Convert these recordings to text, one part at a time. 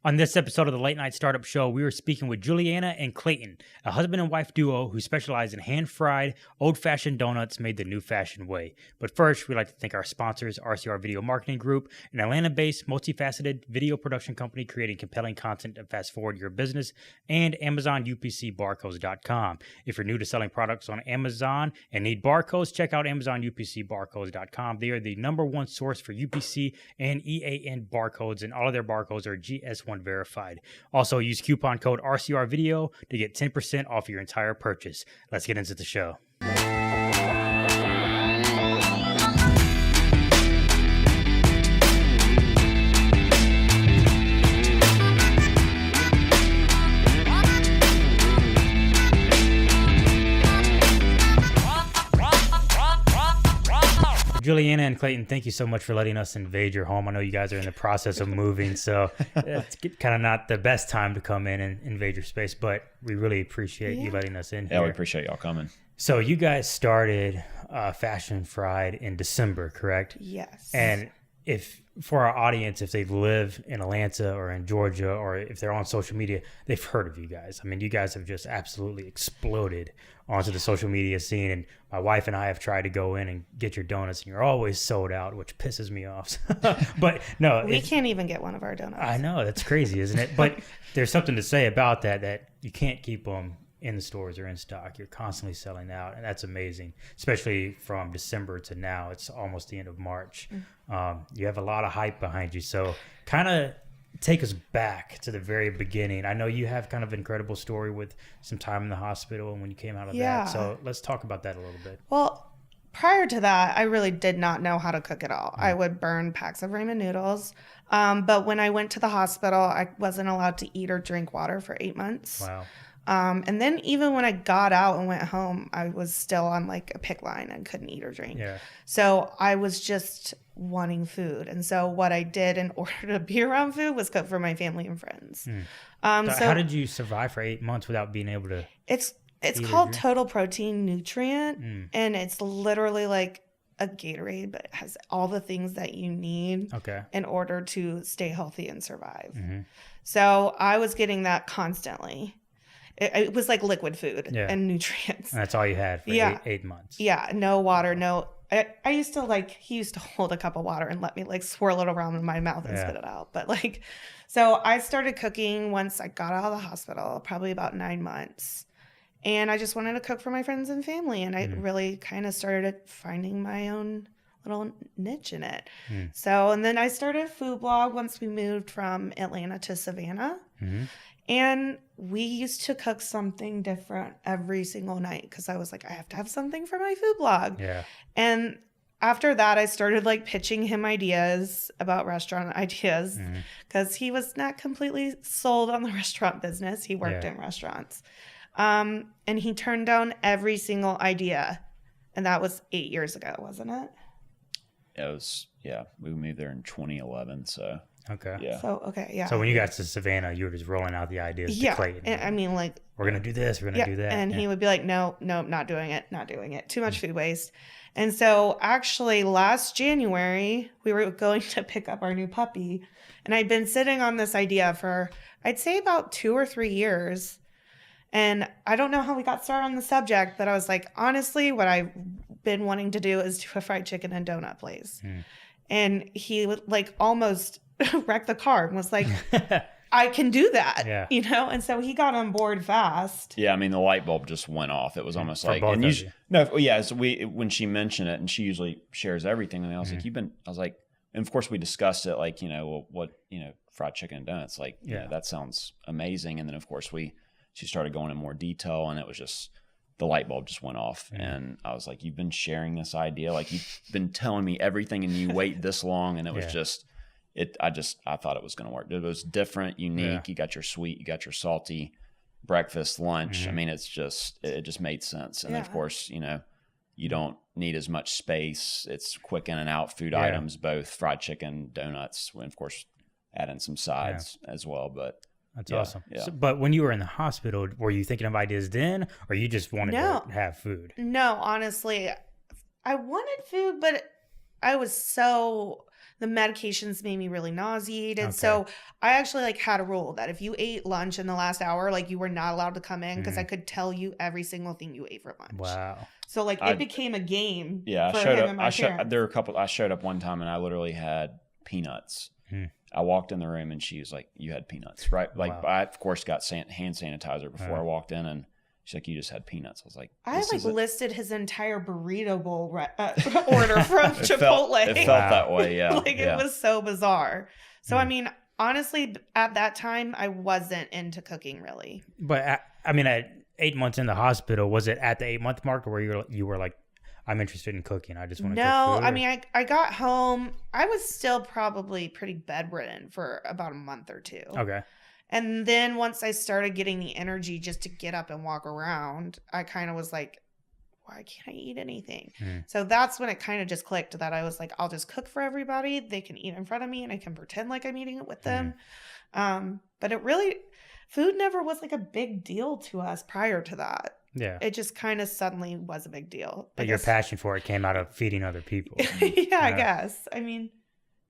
On this episode of the Late Night Startup Show, we were speaking with Juliana and Clayton, a husband and wife duo who specialize in hand-fried, old-fashioned donuts made the new fashioned way. But first, we'd like to thank our sponsors, RCR Video Marketing Group, an Atlanta-based, multifaceted video production company creating compelling content to fast-forward your business, and Amazon UPCbarcodes.com. If you're new to selling products on Amazon and need barcodes, check out Amazon UPCbarcodes.com. They are the #1 source for UPC and EAN barcodes, and all of their barcodes are GS1 verified. Also, use coupon code RCR Video to get 10% off your entire purchase. Let's get into the show. Juliana and Clayton, thank you so much for letting us invade your home. I know you guys are in the process of moving, so it's kind of not the best time to come in and invade your space, but we really appreciate you letting us in here. Yeah, we appreciate y'all coming. So you guys started Fashion Fried in December, correct? Yes. And if for our audience, if they live in Atlanta or in Georgia, or if they're on social media, they've heard of you guys. I mean, you guys have just absolutely exploded onto the social media scene. And my wife and I have tried to go in and get your donuts, and you're always sold out, which pisses me off. But no, we can't even get one of our donuts. I know, that's crazy, isn't it? But there's something to say about that you can't keep them in the stores or in stock. You're constantly selling out, and that's amazing, especially from December to now. It's almost the end of March. You have a lot of hype behind you, so kind of take us back to the very beginning. I know you have kind of an incredible story with some time in the hospital and when you came out of that, so let's talk about that a little bit. Well, prior to that, I really did not know how to cook at all. I would burn packs of ramen noodles, but when I went to the hospital, I wasn't allowed to eat or drink water for 8 months. Wow. And then even when I got out and went home, I was still on like a PICC line and couldn't eat or drink. Yeah. So I was just wanting food. And so what I did in order to be around food was cook for my family and friends. So how did you survive for 8 months without being able to It's called Total Protein Nutrient, and it's literally like a Gatorade, but it has all the things that you need in order to stay healthy and survive. So I was getting that constantly. It was like liquid food and nutrients. And that's all you had for eight months. Yeah, no water, no. I used to he used to hold a cup of water and let me like swirl it around in my mouth and spit it out. But so I started cooking once I got out of the hospital, probably about 9 months. And I just wanted to cook for my friends and family. And I really kind of started finding my own little niche in it. So, and then I started a food blog once we moved from Atlanta to Savannah. And we used to cook something different every single night because I was like, I have to have something for my food blog. Yeah. And after that, I started pitching him ideas about restaurant ideas because he was not completely sold on the restaurant business. He worked in restaurants. And he turned down every single idea. And that was 8 years ago, wasn't it? It was, we moved there in 2011, so. Okay. Yeah. So, So when you got to Savannah, you were just rolling out the ideas to Clayton. And I mean, we're going to do this, we're going to do that. And he would be like, no, not doing it. Too much food waste. And so actually last January, we were going to pick up our new puppy. And I'd been sitting on this idea for, I'd say about 2 or 3 years. And I don't know how we got started on the subject, but I was like, honestly, what I've been wanting to do is do a fried chicken and donut place. And he would almost wrecked the car and was like, I can do that, And so he got on board fast. Yeah, I mean, the light bulb just went off. It was almost For both of you. So when she mentioned it, and she usually shares everything, and I was like, and of course we discussed it, fried chicken and donuts, that sounds amazing. And then of course she started going in more detail, and it was just, the light bulb just went off. And I was like, you've been sharing this idea, you've been telling me everything, and you wait this long, and it was just. I thought it was going to work. It was different, unique. You got your sweet, you got your salty, breakfast, lunch. I mean, it just made sense. And then of course, you don't need as much space. It's quick in and out food items, both fried chicken, donuts, and of course add in some sides as well. But that's awesome. Yeah. So, but when you were in the hospital, were you thinking of ideas then, or you just wanted to have food? No, honestly, I wanted food, but I was so the medications made me really nauseated. So I actually like had a rule that if you ate lunch in the last hour, like you were not allowed to come in because I could tell you every single thing you ate for lunch. Wow. So like it became a game. Yeah, for I showed him up. and my parents. There were a couple. I showed up one time and I literally had peanuts. I walked in the room and she was like, "You had peanuts, right?" Like I of course got hand sanitizer before I walked in, and she's like, "You just had peanuts." I was like, I like listed his entire burrito bowl order from Chipotle. It felt that way, yeah. Like it was so bizarre. So I mean, honestly, at that time, I wasn't into cooking really. But I mean, at 8 months in the hospital, was it at the 8-month mark where you were like, I'm interested in cooking, I just want to cook food? No, I mean, I got home. I was still probably pretty bedridden for about a month or two. Okay. And then once I started getting the energy just to get up and walk around, I kind of was like, why can't I eat anything? So that's when it kind of just clicked that I was like, I'll just cook for everybody. They can eat in front of me and I can pretend like I'm eating it with them. But food never was like a big deal to us prior to that. Yeah. It just kind of suddenly was a big deal. But your passion for it came out of feeding other people. Yeah, I guess. I mean,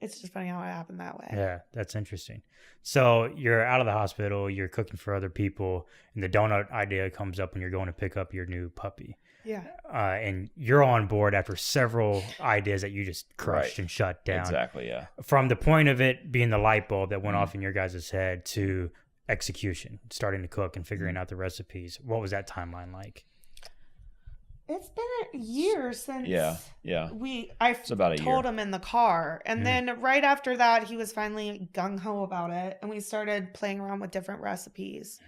it's just funny how it happened that way. Yeah, that's interesting. So you're out of the hospital, you're cooking for other people, and the donut idea comes up when you're going to pick up your new puppy. Yeah. And you're on board after several ideas that you just crushed and shut down. Exactly, yeah. From the point of it being the light bulb that went off in your guys' head to execution, starting to cook and figuring out the recipes. What was that timeline like? It's been a year since I told him in the car. And then right after that, he was finally gung-ho about it. And we started playing around with different recipes.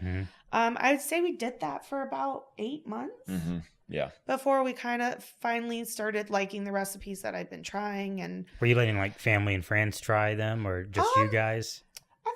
I would say we did that for about 8 months. Yeah. Before we kind of finally started liking the recipes that I'd been trying. And were you letting like family and friends try them or just you guys?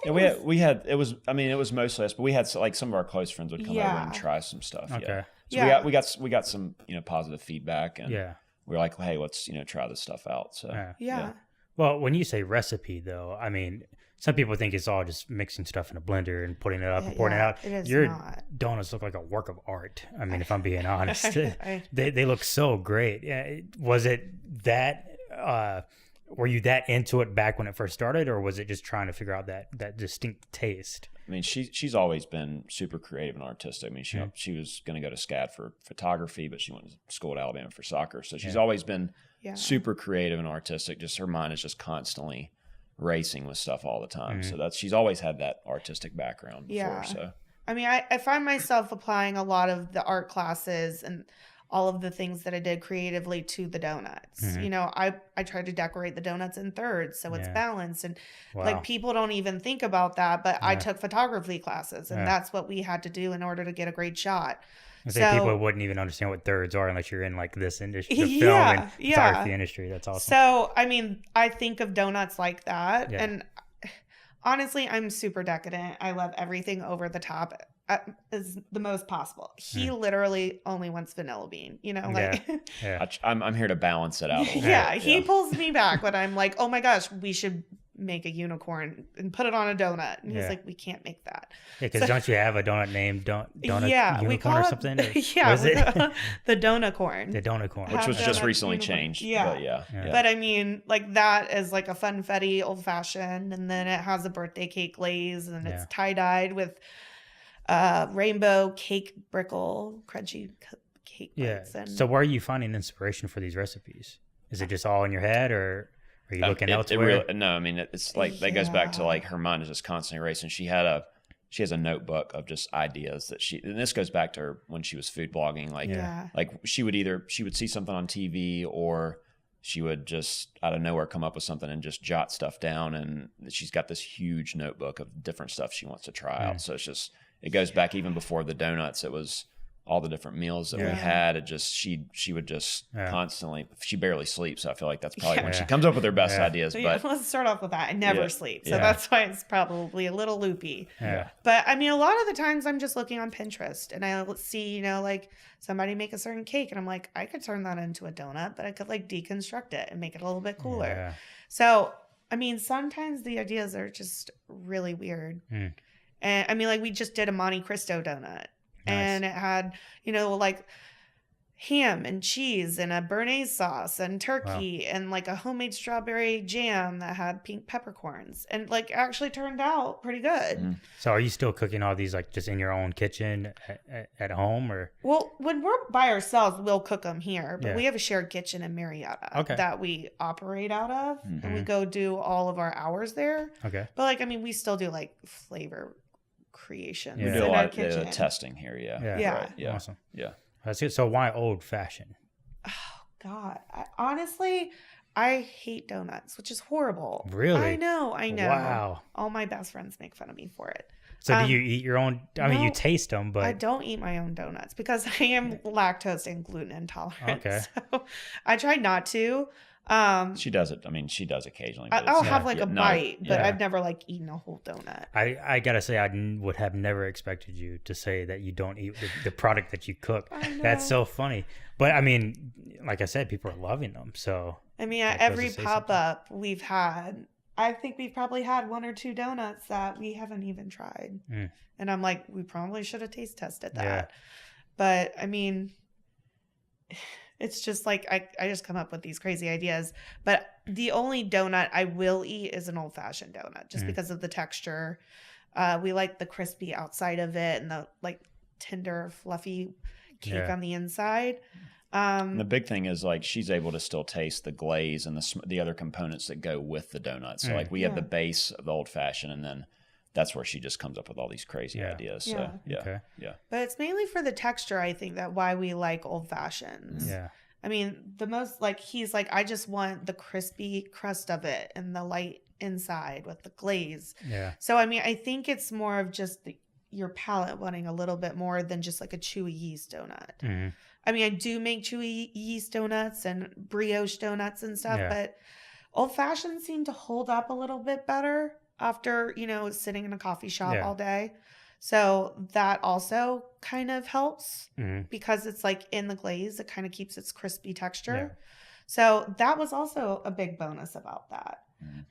It was mostly us, but we had like some of our close friends would come over and try some stuff. Okay. So we got some, positive feedback, and we were like, hey, let's, try this stuff out. So yeah. Well, when you say recipe though, I mean, some people think it's all just mixing stuff in a blender and putting it up and pouring it out. It is Your not. donuts look like a work of art. I mean, if I'm being honest, they look so great. Was it that, were you that into it back when it first started, or was it just trying to figure out that distinct taste? I mean, she's always been super creative and artistic. I mean, she was going to go to SCAD for photography, but she went to school at Alabama for soccer. So she's always been super creative and artistic. Just her mind is just constantly racing with stuff all the time. So she's always had that artistic background before. So I mean, I find myself applying a lot of the art classes and all of the things that I did creatively to the donuts. I tried to decorate the donuts in thirds so it's balanced. And like people don't even think about that, but I took photography classes and that's what we had to do in order to get a great shot. So people wouldn't even understand what thirds are unless you're in like this industry, the film and photography industry. That's awesome. So, I mean, I think of donuts like that. Yeah. And honestly, I'm super decadent. I love everything over the top as the most possible. He literally only wants vanilla bean, I'm here to balance it out. He pulls me back when I'm like, oh my gosh, we should make a unicorn and put it on a donut. And he's like, we can't make that. Yeah, because don't you have a donut named donut unicorn we call or something? The donut corn. The donut corn. Which was just recently changed. Yeah. But I mean, like that is like a funfetti old fashioned, and then it has a birthday cake glaze, and it's tie-dyed with rainbow cake brickle, crunchy cake bites. And so where are you finding inspiration for these recipes? Is it just all in your head, or are you looking elsewhere? No, I mean, it's like that goes back to like her mind is just constantly racing. She has a notebook of just ideas that and this goes back to her when she was food blogging. Like she would see something on TV, or she would just out of nowhere come up with something and just jot stuff down. And she's got this huge notebook of different stuff she wants to try out. So it goes back even before the donuts. It was all the different meals that we had. It just, she would just constantly, she barely sleeps. So I feel like that's probably when she comes up with her best ideas. But let's start off with that. I never sleep. So that's why it's probably a little loopy. But I mean, a lot of the times I'm just looking on Pinterest and I see, like somebody make a certain cake and I'm like, I could turn that into a donut, but I could like deconstruct it and make it a little bit cooler. So, I mean, sometimes the ideas are just really weird. And I mean, like we just did a Monte Cristo donut. Nice. And it had, like ham and cheese and a béarnaise sauce and turkey and like a homemade strawberry jam that had pink peppercorns, and like actually turned out pretty good. So are you still cooking all these like just in your own kitchen at home, or? Well, when we're by ourselves, we'll cook them here, but we have a shared kitchen in Marietta that we operate out of, and we go do all of our hours there. Okay. But like, I mean, we still do like flavor creation. We do a lot of testing here. Yeah. Right. Yeah. Awesome. Yeah. That's it. So why old fashioned? Oh God, honestly, I hate donuts, which is horrible. Really? I know. Wow. All my best friends make fun of me for it. So do you eat your own? I mean, you taste them, but I don't eat my own donuts because I am lactose and gluten intolerant. Okay. So I try not to. She does it. I mean, she does occasionally. But I'll have like a bite, but I've never like eaten a whole donut. I gotta say, I would have never expected you to say that you don't eat the product that you cook. That's so funny. But I mean, like I said, people are loving them. So I mean, at every pop-up we've had, I think we've probably had 1 or 2 donuts that we haven't even tried. And I'm like, we probably should have taste tested that. Yeah. But I mean, it's just like I just come up with these crazy ideas. But the only donut I will eat is an old-fashioned donut, just because of the texture. We like the crispy outside of it and the like tender, fluffy cake on the inside. And the big thing is like she's able to still taste the glaze and the other components that go with the donut. So like we have the base of the old-fashioned, and then that's where she just comes up with all these crazy ideas. So But it's mainly for the texture, I think, that why we like old fashions. Yeah. I mean, the most like he's like, I just want the crispy crust of it and the light inside with the glaze. Yeah. So I mean, I think it's more of just your palate wanting a little bit more than just like a chewy yeast donut. I mean, I do make chewy yeast donuts and brioche donuts and stuff, but old fashions seem to hold up a little bit better after, sitting in a coffee shop all day. So that also kind of helps because it's like in the glaze, it kind of keeps its crispy texture. So that was also a big bonus about that.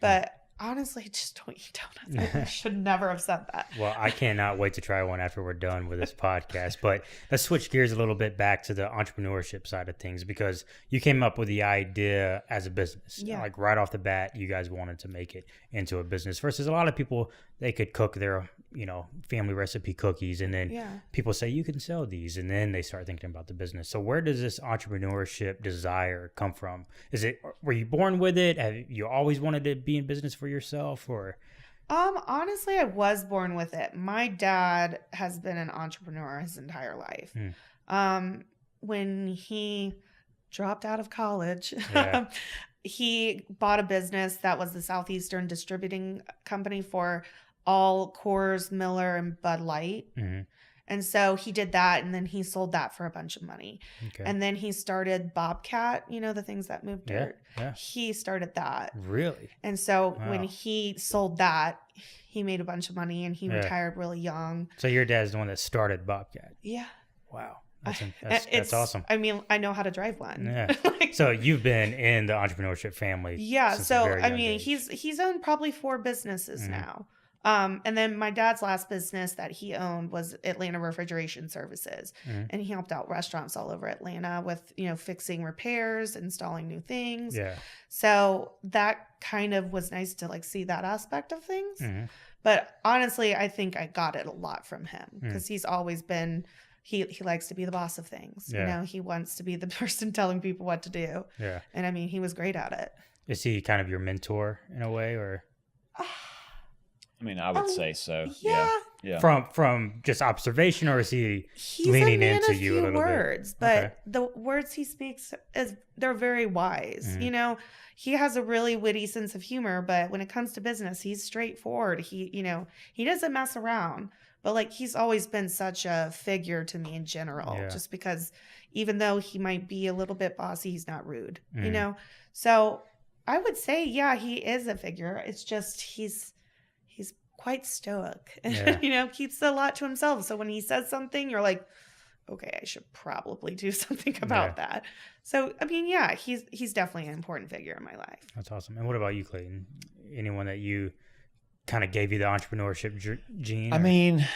But honestly, just don't eat donuts. I should never have said that. Well, I cannot wait to try one after we're done with this podcast. But let's switch gears a little bit back to the entrepreneurship side of things, because you came up with the idea as a business. Yeah. Like right off the bat, you guys wanted to make it into a business versus a lot of people, they could cook their, family recipe cookies. And then people say, you can sell these. And then they start thinking about the business. So where does this entrepreneurship desire come from? Were you born with it? Have you always wanted to be in business for yourself, or? Honestly, I was born with it. My dad has been an entrepreneur his entire life. When he dropped out of college, he bought a business that was the Southeastern Distributing Company for all Coors, Miller, and Bud Light. And so he did that, and then he sold that for a bunch of money. Okay. And then he started Bobcat, the things that move dirt. Yeah. He started that. Really? And so when he sold that, he made a bunch of money, and he retired really young. So your dad's the one that started Bobcat? Yeah. Wow. That's awesome. I mean, I know how to drive one. Yeah. So you've been in the entrepreneurship family. Yeah. So I mean, he's owned probably 4 businesses now. And then my dad's last business that he owned was Atlanta Refrigeration Services. And he helped out restaurants all over Atlanta with, fixing repairs, installing new things. Yeah. So that kind of was nice to like see that aspect of things. But honestly, I think I got it a lot from him because he's always been, he likes to be the boss of things. He wants to be the person telling people what to do. Yeah. And I mean, he was great at it. Is he kind of your mentor in a way, or? I mean, I would say so. Yeah. From just observation, or is he's leaning into you a little words, bit? But the words he speaks they're very wise. He has a really witty sense of humor, but when it comes to business, he's straightforward. He doesn't mess around. But like he's always been such a figure to me in general, just because even though he might be a little bit bossy, he's not rude. So I would say, he is a figure. It's just he's quite stoic and keeps a lot to himself. So when he says something, you're like, okay, I should probably do something about that. So I mean, he's definitely an important figure in my life. That's awesome. And what about you, Clayton? Anyone that you kind of gave you the entrepreneurship gene? I mean,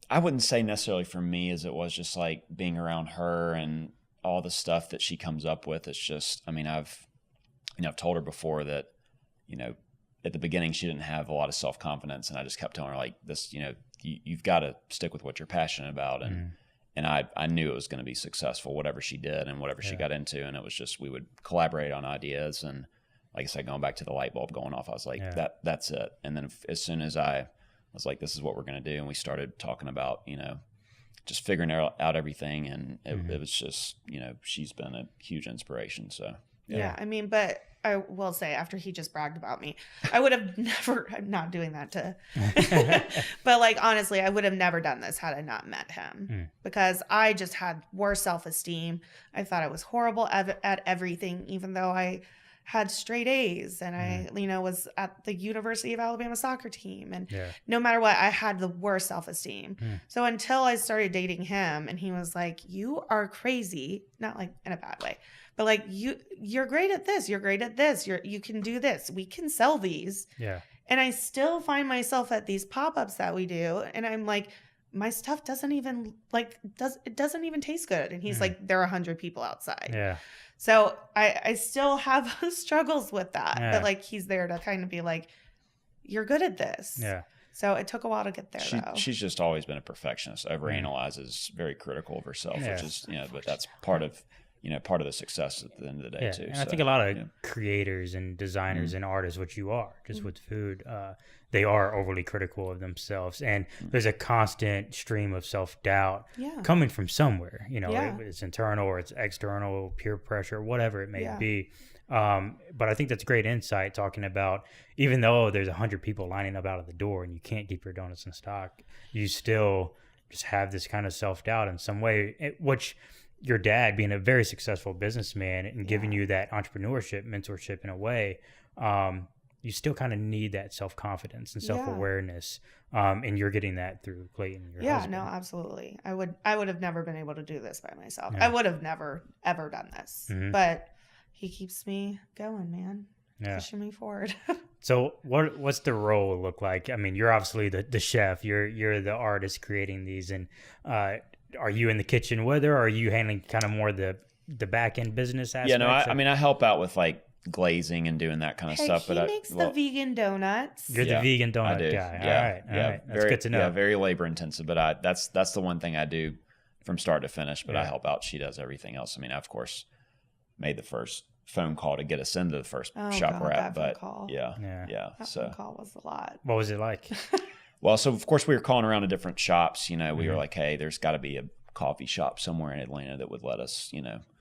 I wouldn't say necessarily for me as it was just like being around her, and all the stuff that she comes up with, it's just, I mean, I've told her before that, at the beginning she didn't have a lot of self-confidence, and I just kept telling her like this, you've got to stick with what you're passionate about. And I knew it was going to be successful, whatever she did and whatever she got into. And it was just, we would collaborate on ideas. And like I said, going back to the light bulb going off, I was like, that's it. And then as soon as I was like, this is what we're going to do, and we started talking about, just figuring out everything. And it was just, she's been a huge inspiration. So, yeah. I mean, but I will say, after he just bragged about me, I would have never, I'm not doing that to, but like, honestly, I would have never done this had I not met him, because I just had worse self-esteem. I thought I was horrible at everything, even though I had straight A's and I, was at the University of Alabama soccer team. And no matter what, I had the worst self-esteem. So until I started dating him, and he was like, you are crazy, not like in a bad way, but like, you're great at this. You're great at this. You can do this. We can sell these. Yeah. And I still find myself at these pop-ups that we do. And I'm like, my stuff doesn't even taste good. And he's like, there are 100 people outside. Yeah. So I still have struggles with that. Yeah. But like, he's there to kind of be like, you're good at this. Yeah. So it took a while to get there, though. She's just always been a perfectionist. Overanalyzes, very critical of herself, which is, but that's part of the success at the end of the day, too. And I think a lot of creators and designers and artists, which you are, just with food, they are overly critical of themselves. And there's a constant stream of self-doubt coming from somewhere. It's internal or it's external, peer pressure, whatever it may be. But I think that's great insight, talking about, even though there's 100 people lining up out of the door and you can't keep your donuts in stock, you still just have this kind of self-doubt in some way, which your dad, being a very successful businessman and giving you that entrepreneurship, mentorship in a way, you still kind of need that self-confidence and self-awareness. And you're getting that through Clayton, your husband. No, absolutely. I would have never been able to do this by myself. I would have never, ever done this. But he keeps me going, man. Pushing me forward. So what's the role look like? I mean, you're obviously the chef. You're the artist creating these. And are you in the kitchen with her, or are you handling kind of more the back end business aspect? Yeah, no, I mean, I help out with like glazing and doing that kind of stuff. He makes the vegan donuts. You're the vegan donut guy. All right. That's good to know. Yeah, very labor intensive, but that's the one thing I do from start to finish, but I help out. She does everything else. I mean, I, of course, made the first phone call to get us into the first shop we're at, but that phone call was a lot. What was it like? Well, so of course we were calling around to different shops. We were like, hey, there's got to be a coffee shop somewhere in Atlanta that would let us,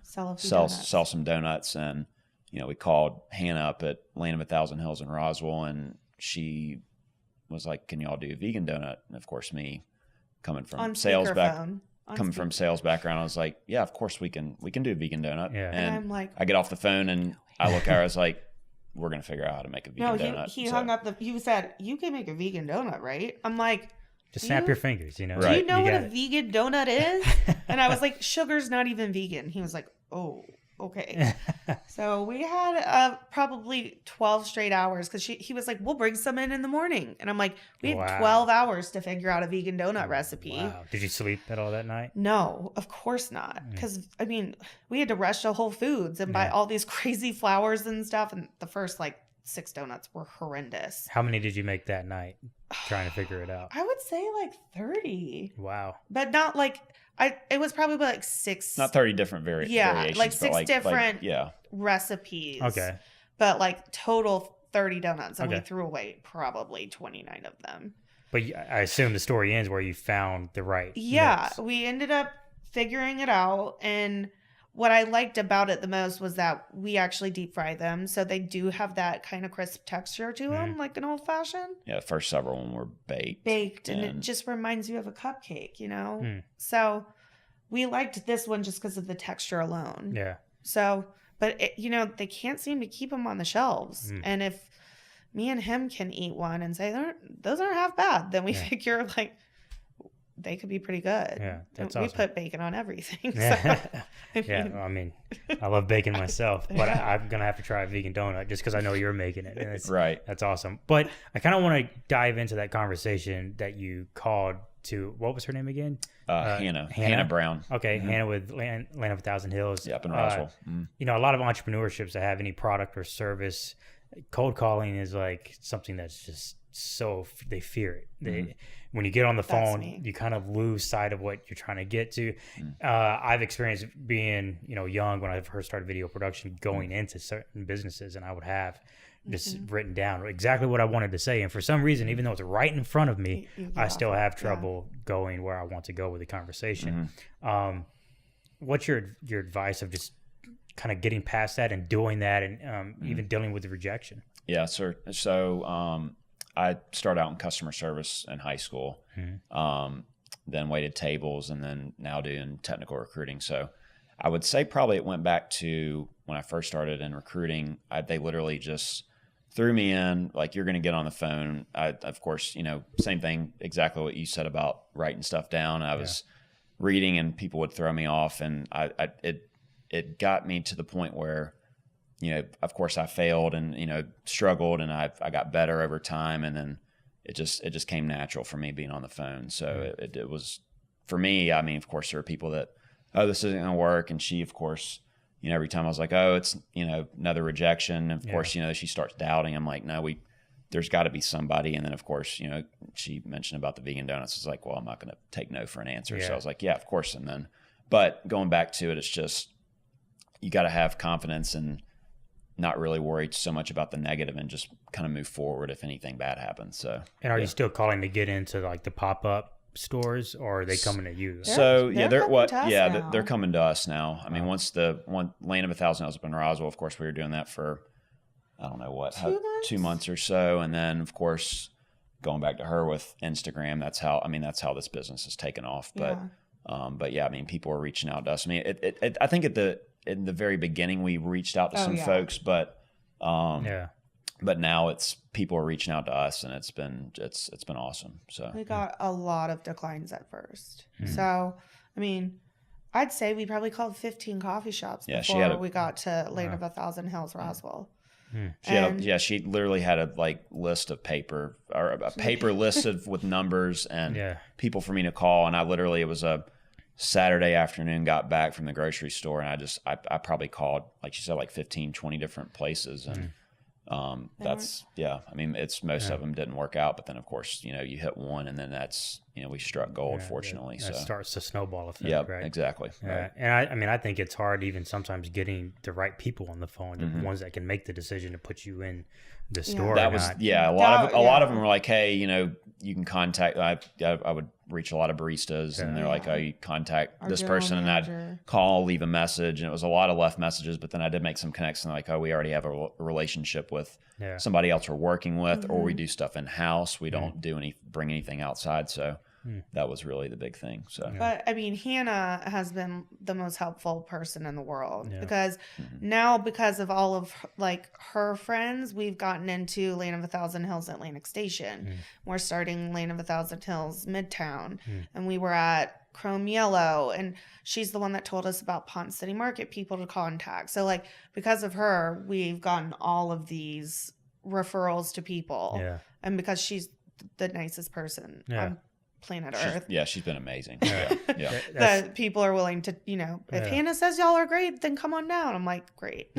sell some donuts. And we called Hannah up at Land of 1,000 Hills in Roswell, and she was like, can y'all do a vegan donut? And of course, me coming from sales background, I was like, yeah, of course we can do a vegan donut. Yeah. And I'm like, I get off the phone and I look at her, I was like, we're going to figure out how to make a vegan donut. He hung up you said, you can make a vegan donut, right? I'm like, just snap your fingers, Do you know what a vegan donut is? And I was like, sugar's not even vegan. He was like, oh, okay. So we had probably 12 straight hours, because he was like, we'll bring some in the morning. And I'm like, we had 12 hours to figure out a vegan donut recipe. Wow. Did you sleep at all that night? No, of course not. Because, I mean, we had to rush to Whole Foods and buy all these crazy flours and stuff. And the first 6 donuts were horrendous. How many did you make that night trying to figure it out? I would say 30. Wow. But not it was probably 6. Not 30 different variations. Like 6 different recipes. Okay. But total 30 donuts. And we threw away probably 29 of them. But I assume the story ends where you found the right mix. We ended up figuring it out. And what I liked about it the most was that we actually deep fry them. So they do have that kind of crisp texture to them, like an old fashioned. Yeah, the first several of them were baked. And it just reminds you of a cupcake, So we liked this one just because of the texture alone. Yeah. So, but they can't seem to keep them on the shelves. And if me and him can eat one and say, those aren't half bad, then we figure they could be pretty good. Yeah, that's we awesome. put bacon on everything. So, I mean, I love bacon myself, but I'm gonna have to try a vegan donut just because I know you're making it. And right. That's awesome. But I kind of want to dive into that conversation that you called to. What was her name again? Hannah Brown. Okay, Hannah with Land of a Thousand Hills. Yeah, up in Roswell. You know, a lot of entrepreneurships that have any product or service, cold calling is like something that's just so they fear it. When you get on the phone, you kind of lose sight of what you're trying to get to. I've experienced being, young when I first started video production, going into certain businesses, and I would have just written down exactly what I wanted to say. And for some reason, even though it's right in front of me, I still have trouble going where I want to go with the conversation. What's your advice of just kind of getting past that and doing that, and even dealing with the rejection? Yeah, sir. So I started out in customer service in high school, then waited tables, and then now doing technical recruiting. So I would say probably it went back to when I first started in recruiting. They literally just threw me in, like, you're going to get on the phone. Of course, same thing, exactly what you said about writing stuff down. I was reading and people would throw me off, and it got me to the point where, of course I failed and, struggled, and I got better over time. And then it just came natural for me being on the phone. So it was, for me, I mean, of course there are people that, oh, this isn't going to work. And she, of course, every time I was like, oh, it's, another rejection. And of course, she starts doubting. I'm like, no, there's got to be somebody. And then of course, she mentioned about the vegan donuts. It's like, well, I'm not going to take no for an answer. Yeah. So I was like, yeah, of course. And then, but going back to it, it's just, you got to have confidence and not really worried so much about the negative and just kind of move forward if anything bad happens. So, and are you still calling to get into like the pop-up stores, or are they coming to you? They're coming to us now. I mean, once the Land of a Thousand Hills up in Roswell, of course, we were doing that for, I don't know what, 2 months or so. And then of course, going back to her with Instagram, that's how this business has taken off. But yeah, I mean, people are reaching out to us. I mean, I think in the very beginning, we reached out to some folks, but now it's people are reaching out to us, and it's been awesome. So we got a lot of declines at first. So, I mean, I'd say we probably called 15 coffee shops before we got to Land of a Thousand Hills, Roswell. She literally had a list of paper, or a paper listed with numbers and people for me to call. And it was a Saturday afternoon, got back from the grocery store, and I probably called, like you said, 15, 20 different places. And I mean, most of them didn't work out, but then of course, you hit one, and then that's, we struck gold, fortunately. That starts the snowball effect. Yeah, right? Exactly. Right. And I think it's hard even sometimes getting the right people on the phone, the ones that can make the decision to put you in the store. That was, a lot of them were like, hey, you can contact, I would reach a lot of baristas, and they're like, oh, you contact this person, and I'd call, leave a message. And it was a lot of left messages, but then I did make some connections, like, oh, we already have a relationship with somebody else we're working with, or we do stuff in house. We don't bring anything outside. So that was really the big thing. So, but I mean, Hannah has been the most helpful person in the world because now, because of all of her friends, we've gotten into Land of a Thousand Hills Atlantic Station. We're starting Land of a Thousand Hills Midtown, and we were at Chrome Yellow, and she's the one that told us about Pont City Market people to contact. So because of her, we've gotten all of these referrals to people, and because she's the nicest person on planet Earth. She's been amazing. That people are willing to, if Hannah says y'all are great, then come on down. I'm like, great.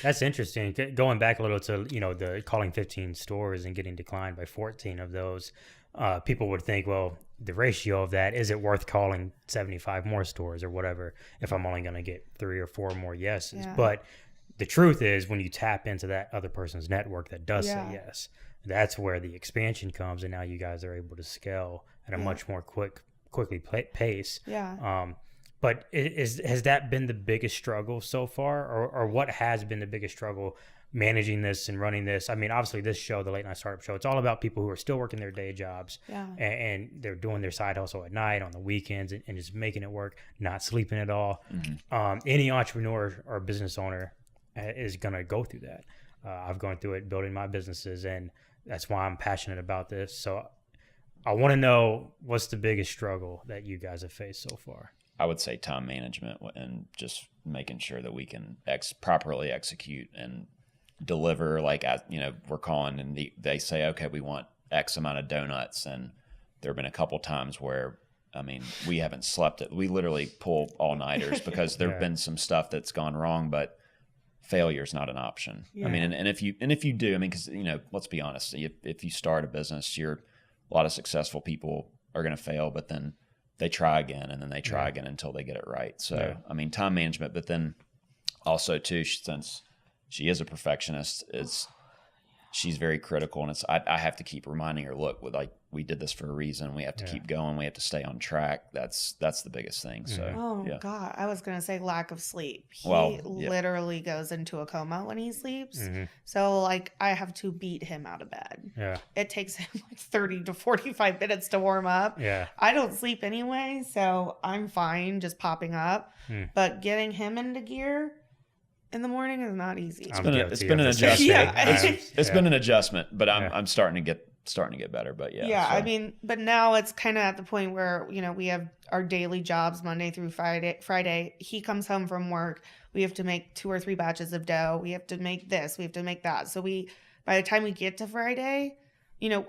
That's interesting. Going back a little to, the calling 15 stores and getting declined by 14 of those, people would think, well, the ratio of that, is it worth calling 75 more stores or whatever if I'm only going to get 3 or 4 more yeses? But the truth is, when you tap into that other person's network that does say yes, that's where the expansion comes, and now you guys are able to scale at a much more quickly pace. But has that been the biggest struggle so far, or what has been the biggest struggle managing this and running this? I mean, obviously this show, the Late Night Startup Show, it's all about people who are still working their day jobs and they're doing their side hustle at night, on the weekends, and just making it work, not sleeping at all. Any entrepreneur or business owner is going to go through that. I've gone through it building my businesses, and that's why I'm passionate about this. So I want to know what's the biggest struggle that you guys have faced so far. I would say time management and just making sure that we can properly execute and deliver. Like, we're calling and they say, okay, we want X amount of donuts. And there have been a couple times where, I mean, we haven't slept it. We literally pull all-nighters because there've been some stuff that's gone wrong, but failure is not an option. Yeah. I mean, and if you do, I mean, because, let's be honest, if you start a business, a lot of successful people are going to fail, but then they try again and then they try again until they get it right. So, I mean, time management, but then also too, since she is a perfectionist, she's very critical, and I have to keep reminding her, look, we did this for a reason. We have to keep going. We have to stay on track. That's the biggest thing. So, God, I was going to say lack of sleep. He literally goes into a coma when he sleeps. Mm-hmm. So like I have to beat him out of bed. Yeah. It takes him like 30 to 45 minutes to warm up. Yeah. I don't sleep anyway, so I'm fine just popping up. But getting him into gear in the morning is not easy. It's been an adjustment. It's been an adjustment, but I'm starting to get better. But I mean, but now it's kind of at the point where we have our daily jobs Monday through Friday. He comes home from work. We have to make 2 or 3 batches of dough. We have to make this. We have to make that. So by the time we get to Friday,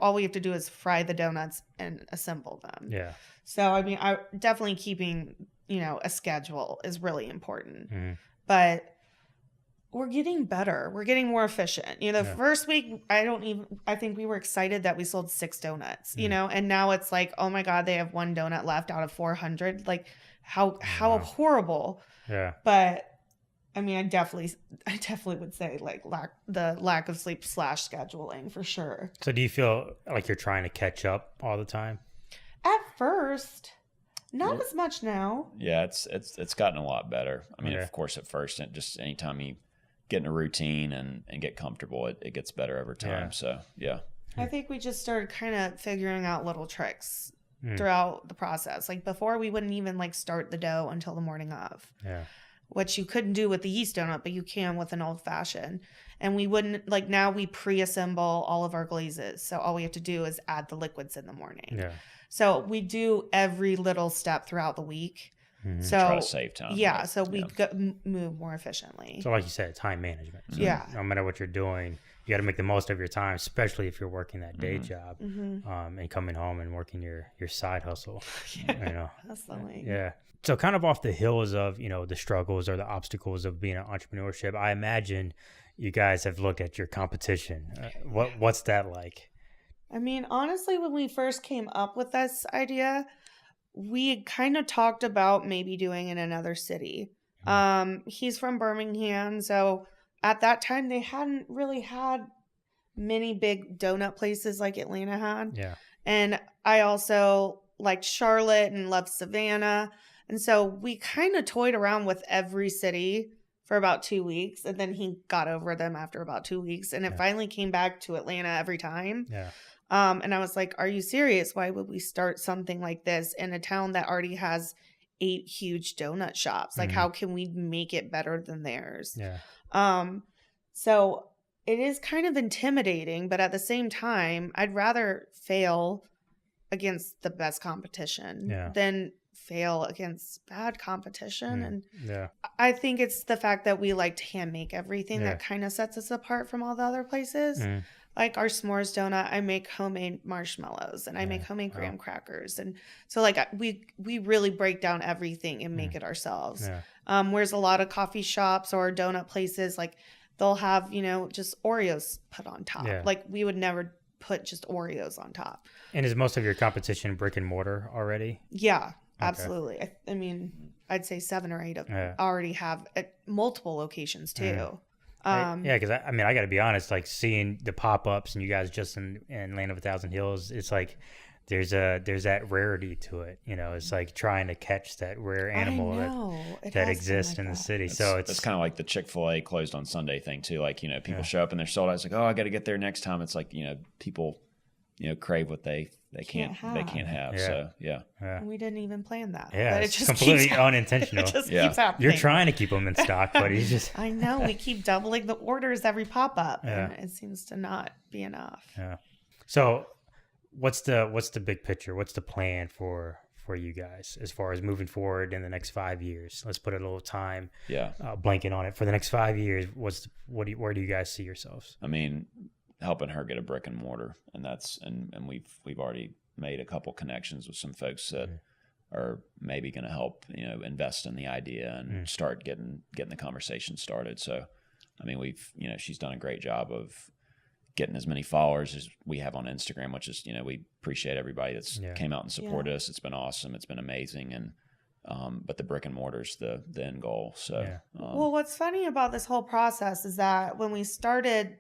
all we have to do is fry the donuts and assemble them. Yeah. So I mean, I definitely keeping a schedule is really important, but we're getting better. We're getting more efficient. The first week, I think we were excited that we sold 6 donuts, and now it's like, oh my God, they have 1 donut left out of 400. Like how horrible. Yeah. But I mean, I definitely would say like the lack of sleep / scheduling for sure. So do you feel like you're trying to catch up all the time? At first, not as much now. Yeah, it's gotten a lot better. I mean, of course, at first, just anytime you get in a routine and get comfortable, it gets better over time. Yeah. So, yeah. I think we just started kind of figuring out little tricks throughout the process. Like before, we wouldn't even like start the dough until the morning of. Yeah. Which you couldn't do with the yeast donut, but you can with an old fashioned. And we wouldn't, like now we pre-assemble all of our glazes. So all we have to do is add the liquids in the morning. Yeah. So we do every little step throughout the week. Mm-hmm. So try to save time. Yeah, so we move more efficiently. So like you said, time management. So no matter what you're doing, you got to make the most of your time, especially if you're working that day job and coming home and working your side hustle. Hustling. Yeah. So kind of off the hills of, the struggles or the obstacles of being an entrepreneurship, I imagine you guys have looked at your competition. What's that like? I mean, honestly, when we first came up with this idea, we kind of talked about maybe doing in another city. He's from Birmingham, so at that time they hadn't really had many big donut places like Atlanta had. Yeah. And I also liked Charlotte and loved Savannah. And so we kind of toyed around with every city for about 2 weeks, and then he got over them after about 2 weeks, and it finally came back to Atlanta every time. Yeah. And I was like, are you serious? Why would we start something like this in a town that already has 8 huge donut shops? Like, how can we make it better than theirs? Yeah. So it is kind of intimidating, but at the same time, I'd rather fail against the best competition than fail against bad competition. And I think it's the fact that we like to hand make everything that kind of sets us apart from all the other places. Like our s'mores donut, I make homemade marshmallows and I make homemade graham crackers. And so like we really break down everything and make it ourselves. Whereas a lot of coffee shops or donut places, like they'll have, just Oreos put on top. Like we would never put just Oreos on top. And is most of your competition brick and mortar already? Yeah, absolutely. I mean, I'd say 7 or 8 of them already have at multiple locations too. Because I mean, I got to be honest. Like seeing the Popups and you guys just in Land of a Thousand Hills, it's like there's that rarity to it. It's like trying to catch that rare animal that exists in the city. So it's kind of like the Chick-fil-A closed on Sunday thing too. Like people show up and they're sold out. It's like, oh, I got to get there next time. It's like people crave what they can't have. So we didn't even plan that. Yeah, but it just completely unintentional. It just keeps happening. You're trying to keep them in stock, but he's just I know, we keep doubling the orders every pop-up and it seems to not be enough. Yeah. So what's the big picture? What's the plan for you guys as far as moving forward in the next 5 years? Let's put a little time blanket on it. For the next 5 years, where do you guys see yourselves? I mean, helping her get a brick and mortar, and we've already made a couple connections with some folks that are maybe going to help, invest in the idea and start getting the conversation started. So, I mean, she's done a great job of getting as many followers as we have on Instagram, which is, we appreciate everybody that's came out and supported us. It's been awesome. It's been amazing. And, but the brick and mortar's the end goal. So, well, what's funny about this whole process is that when we started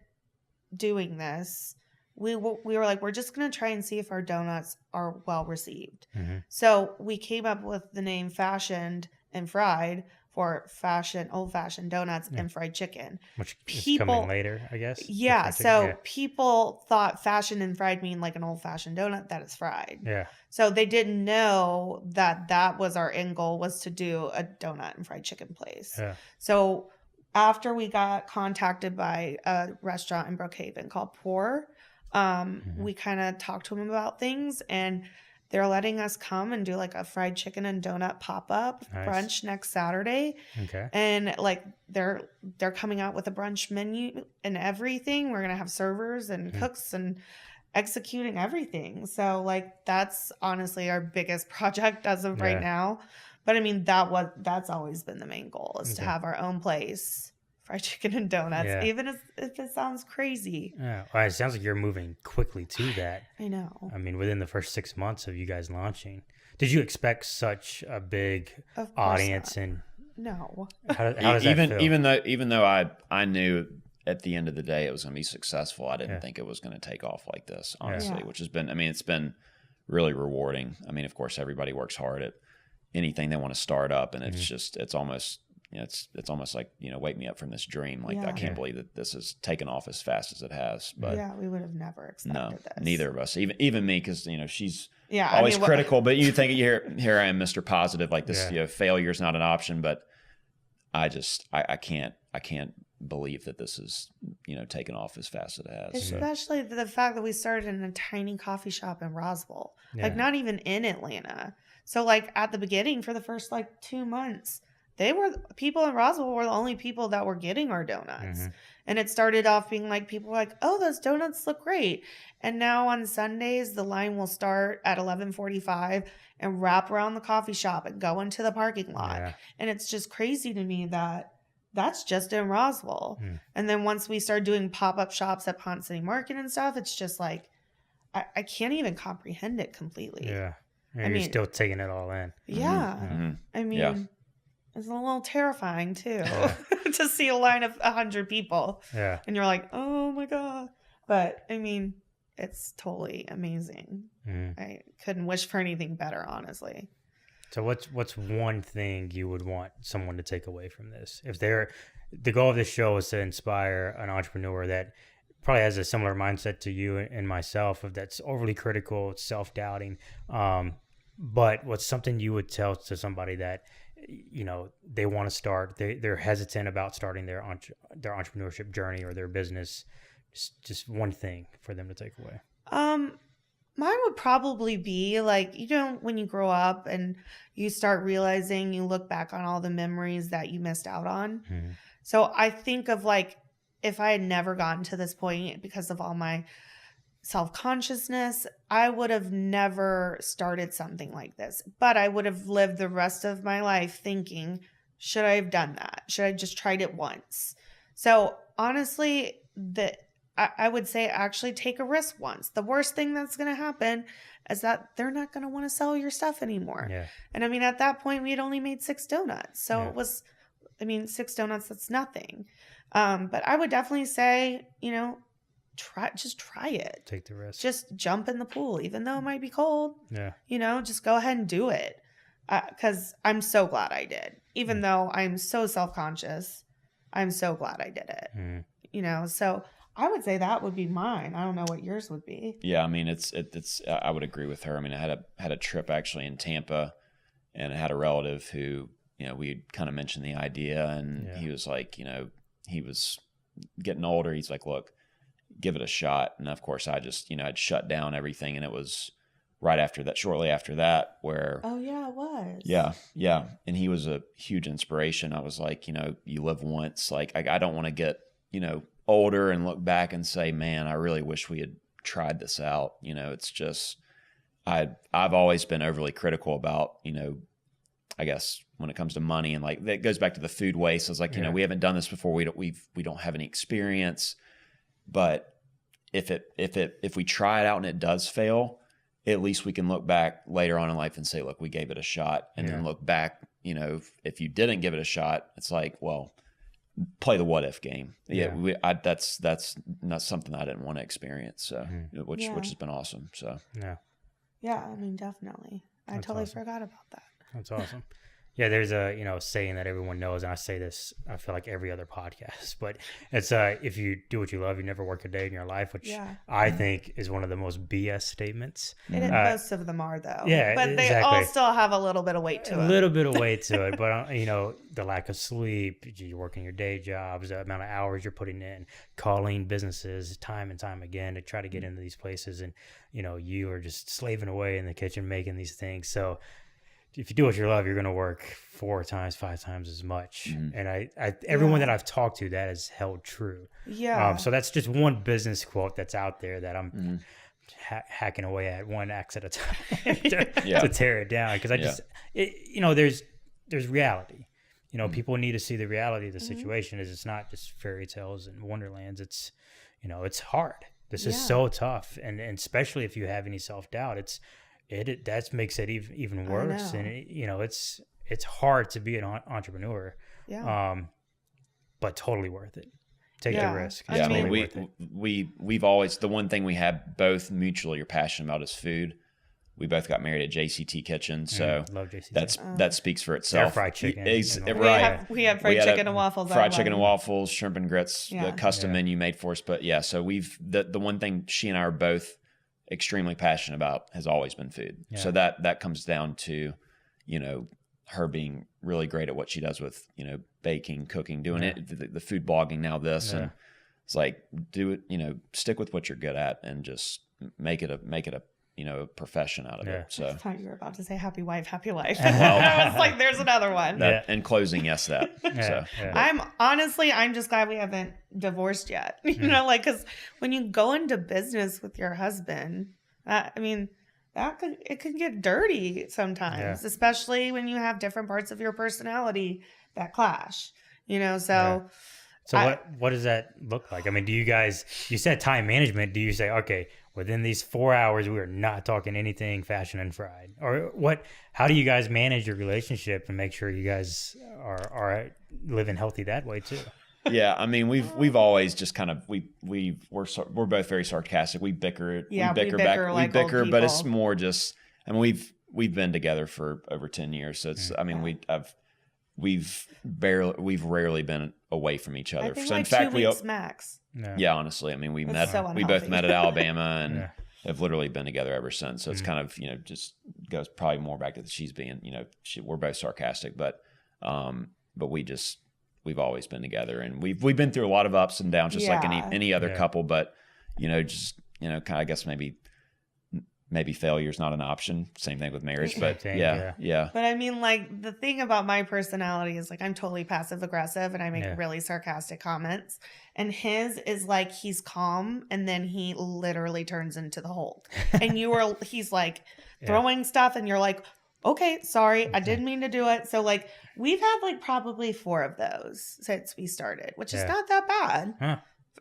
doing this, we were like, we're just going to try and see if our donuts are well received. So we came up with the name Fashioned and Fried for old fashioned donuts and fried chicken, which is coming later, I guess. Yeah. So people thought fashioned and fried mean like an old fashioned donut that is fried. Yeah. So they didn't know that was our end goal, was to do a donut and fried chicken place. Yeah. So after we got contacted by a restaurant in Brookhaven called Pour, we kind of talked to them about things, and they're letting us come and do like a fried chicken and donut pop-up brunch next Saturday. Okay. And like they're coming out with a brunch menu and everything. We're going to have servers and cooks and executing everything. So like that's honestly our biggest project as of right now. But I mean, that's always been the main goal, is to have our own place, fried chicken and donuts, even if it sounds crazy. Yeah, well, it sounds like you're moving quickly to that. I know. I mean, within the first 6 months of you guys launching, did you expect such a big audience? Not. And no. How does that feel? Even though I knew at the end of the day it was going to be successful, I didn't think it was going to take off like this, honestly. Which has been, I mean, it's been really rewarding. I mean, of course, everybody works hard at anything they want to start up, and it's almost. It's almost like, wake me up from this dream. Like, I can't believe that this has taken off as fast as it has. But we would have never expected this. Neither of us. Even me, because she's always critical. But you think here I am, Mr. Positive. Like this, failure is not an option. But I can't believe that this is taken off as fast as it has. Especially the fact that we started in a tiny coffee shop in Roswell, like not even in Atlanta. So like at the beginning, for the first like 2 months, people in Roswell were the only people that were getting our donuts. And it started off being like, people were like, oh, those donuts look great. And now on Sundays, the line will start at 11:45 and wrap around the coffee shop and go into the parking lot. Yeah. And it's just crazy to me that that's just in Roswell. And then once we start doing pop-up shops at Pont City Market and stuff, it's just like, I can't even comprehend it completely. Yeah. And you're still taking it all in. Yeah. I mean... It's a little terrifying too, to see a line of 100 people. Yeah. And you're like, oh my God. But I mean, it's totally amazing. I couldn't wish for anything better, honestly. So what's one thing you would want someone to take away from this? If the goal of this show is to inspire an entrepreneur that probably has a similar mindset to you and myself, of that's overly critical, self-doubting. But what's something you would tell to somebody that, they want to start, they're hesitant about starting their entrepreneurship journey or their business? Just one thing for them to take away. Mine would probably be like, when you grow up and you start realizing, you look back on all the memories that you missed out on. So I think of like, if I had never gotten to this point because of all my self-consciousness, I would have never started something like this. But I would have lived the rest of my life thinking, should I have done that? Should I just tried it once? So honestly, I would say actually take a risk once. The worst thing that's going to happen is that they're not going to want to sell your stuff anymore. Yeah. And I mean, at that point, we had only made 6 donuts. So it was, 6 donuts, that's nothing. But I would definitely say, try it. Take the risk. Just jump in the pool, even though it might be cold. Yeah. Just go ahead and do it. Because I'm so glad I did. Even though I'm so self-conscious, I'm so glad I did it. So I would say that would be mine. I don't know what yours would be. Yeah, it's I would agree with her. I had a trip actually in Tampa, and I had a relative who, we had kind of mentioned the idea, and he was like, he was getting older. He's like, look, give it a shot. And of course I just, I'd shut down everything, and it was shortly after that, where oh yeah, it was. Yeah. And he was a huge inspiration. I was like, you live once. Like I don't want to get, older and look back and say, man, I really wish we had tried this out. It's just, I've always been overly critical about, I guess when it comes to money, and like that goes back to the food waste. I was like, we haven't done this before. We don't have any experience, but if we try it out and it does fail, at least we can look back later on in life and say, look, we gave it a shot. And then look back, if you didn't give it a shot, it's like, well, play the what if game. That's not something I didn't want to experience. So, which has been awesome. So, yeah, I mean, definitely. I totally forgot about that. That's awesome. Yeah, there's a saying that everyone knows, and I say this, I feel like every other podcast, but it's if you do what you love, you never work a day in your life, which I think is one of the most BS statements. And most of them are, though. Yeah, but they all still have a little bit of weight to it. A little bit of weight to it, but the lack of sleep, you're working your day jobs, the amount of hours you're putting in, calling businesses time and time again to try to get into these places, and you are just slaving away in the kitchen making these things. So if you do what you love, you're going to work 4 times, 5 times as much. And I everyone that I've talked to, that has held true. Yeah. So that's just one business quote that's out there that I'm hacking away at one axe at a time to tear it down. Because I just, there's reality. People need to see the reality of the situation. Is it's not just fairy tales and wonderlands. It's, it's hard. This is so tough. And especially if you have any self-doubt, that makes it even worse. And it's hard to be an entrepreneur, but totally worth it. Take the risk. Yeah, I mean, we've always, the one thing we have both mutually are passionate about is food. We both got married at JCT Kitchen, so love JCT. That speaks for itself. Their fried chicken. Right. We had fried chicken and waffles. Fried chicken and waffles, shrimp and grits, the custom menu made for us. But so the one thing she and I are both extremely passionate about has always been food. So that comes down to, her being really great at what she does with, baking, cooking, doing it, the food blogging, now this, and it's like, do it, stick with what you're good at and just make it a profession out of it. So I thought you were about to say happy wife, happy life. I was like, there's another one. In closing, yes, that. I'm just glad we haven't divorced yet. Because when you go into business with your husband, it can get dirty sometimes, especially when you have different parts of your personality that clash. So what does that look like? I mean, you said time management. Do you say, okay, within these 4 hours, we are not talking anything fashion and fried? Or how do you guys manage your relationship and make sure you guys are living healthy that way too? Yeah, I mean, we've always just kind of we're both very sarcastic. We bicker. Yeah, we bicker, but it's more just. I mean, we've been together for over 10 years, so it's. I mean, we've rarely been away from each other. I think so like in fact, 2 weeks max. Yeah, honestly, I mean, we both met at Alabama and have literally been together ever since. So it's kind of just goes probably more back to she's being we're both sarcastic, but we've always been together, and we've been through a lot of ups and downs, just like any other couple. But kind of, I guess maybe failure is not an option. Same thing with marriage, but yeah. But I mean, like, the thing about my personality is like I'm totally passive aggressive, and I make really sarcastic comments. And his is like he's calm, and then he literally turns into the Hulk. And he's like throwing stuff, and you're like, okay, sorry, I didn't mean to do it. So like we've had like probably 4 of those since we started, which is not that bad. Huh.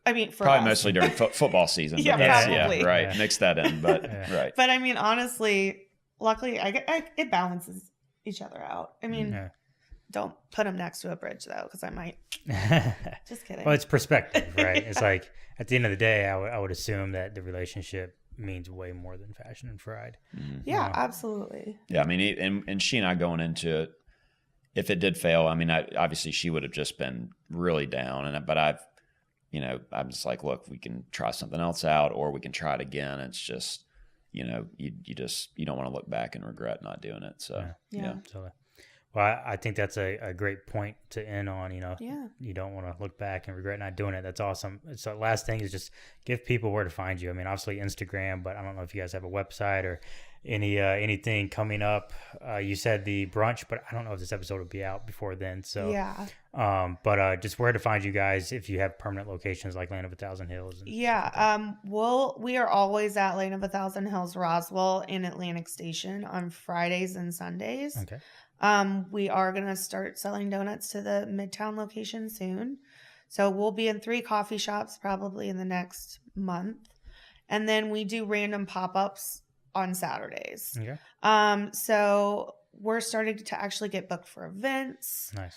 I mean, for probably us. mostly during football season. Probably. Right. Mix that in, but right. But I mean, honestly, luckily, it balances each other out. I mean, don't put them next to a bridge though, because I might. Just kidding. Well, it's perspective, right? It's like at the end of the day, I would assume that the relationship means way more than fashion and fried. Mm-hmm. Yeah, absolutely. Yeah, I mean, and she and I going into it, if it did fail, I mean, obviously she would have just been really down, but I'm just like, look, we can try something else out, or we can try it again. It's just, you don't want to look back and regret not doing it. So, yeah. So, Well, I think that's a great point to end on. Yeah. You don't want to look back and regret not doing it. That's awesome. So last thing is just give people where to find you. I mean, obviously Instagram, but I don't know if you guys have a website or anything coming up. You said the brunch, but I don't know if this episode will be out before then. So yeah. But just where to find you guys if you have permanent locations like Land of a Thousand Hills. Yeah. We are always at Land of a Thousand Hills, Roswell, and Atlantic Station on Fridays and Sundays. Okay. We are going to start selling donuts to the Midtown location soon. So we'll be in 3 coffee shops probably in the next month. And then we do random pop-ups on Saturdays. Okay. So we're starting to actually get booked for events. Nice.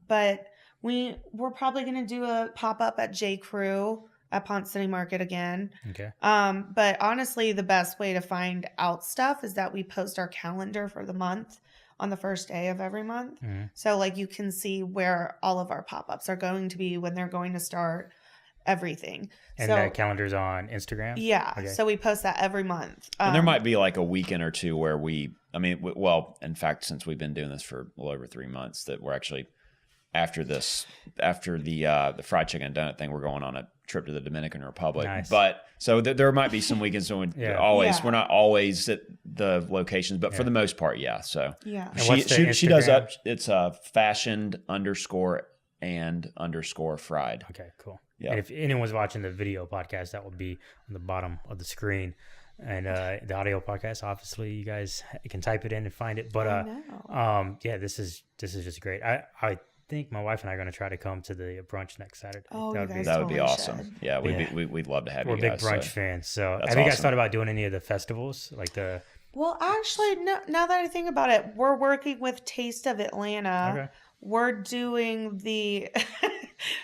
But we're probably going to do a pop-up at J. Crew at Ponce City Market again. Okay. But honestly, the best way to find out stuff is that we post our calendar for the month on the first day of every month. Mm-hmm. So like you can see where all of our pop-ups are going to be, when they're going to start, everything. And that calendar's on Instagram? Yeah. Okay. So we post that every month. And there might be like a weekend or two where in fact, since we've been doing this for a little over 3 months, that we're actually after the fried chicken and donut thing, we're going on a trip to the Dominican Republic. Nice. But so there might be some weekends when we're not always at the locations, but for the most part, yeah. So yeah. She does up. It's fashioned _ fried. Okay, cool. Yeah. And if anyone's watching the video podcast, that will be on the bottom of the screen. And the audio podcast, obviously, you guys can type it in and find it. But this is just great. I think my wife and I are going to try to come to the brunch next Saturday. Oh, that would be totally awesome. should. Yeah, we'd love to have We're you guys. We're big brunch fans. So That's have you guys awesome. thought about doing any of the festivals? Like the... Well, actually, no, now that I think about it, we're working with Taste of Atlanta. Okay. We're doing the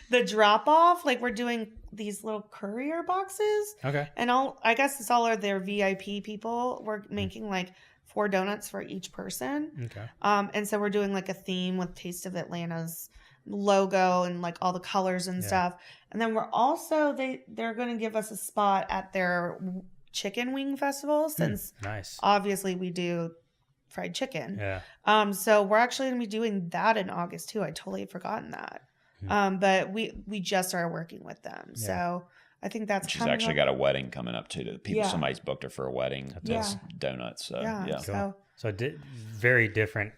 the drop off. Like we're doing these little courier boxes. Okay. And I guess it's all of their VIP people. We're making like 4 donuts for each person. Okay. And so we're doing like a theme with Taste of Atlanta's logo and like all the colors and stuff. And then we're also they're going to give us a spot at their chicken wing festival, since nice. Obviously we do fried chicken. Yeah. So we're actually going to be doing that in August too. I totally had forgotten that. But we just started working with them. Yeah. So I think that's She's actually got a wedding coming up too. Somebody's booked her for a wedding. That's donuts. So, yeah. Cool. So very different,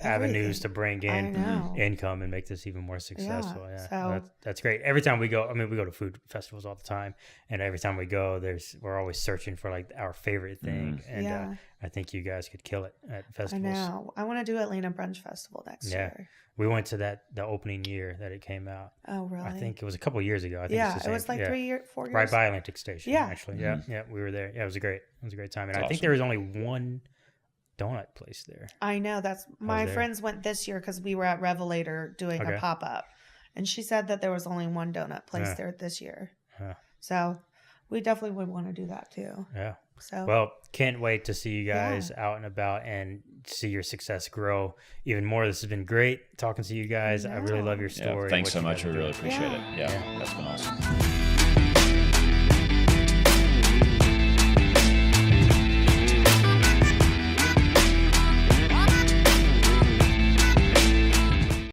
avenues to bring in income and make this even more successful. Yeah. So that's great. Every time we go, we go to food festivals all the time, and every time we go, we're always searching for like our favorite thing. And I think you guys could kill it at festivals. I know. I want to do Atlanta Brunch Festival next year. We went to the opening year that it came out. Oh, really? I think it was a couple of years ago. I think it was like 4 years. Right by Atlantic Station. Yeah. Actually. Yeah. Yeah. We were there. Yeah. It was a great time. And I think there was only one donut place there. I know. That's my friends went this year because we were at Revelator doing a pop-up, and she said that there was only one donut place there this year. So we definitely would want to do that too. Yeah. So well, can't wait to see you guys out and about and see your success grow even more. This has been great talking to you guys. I really love your story. Thanks so much. We really appreciate it. Yeah, that's been awesome.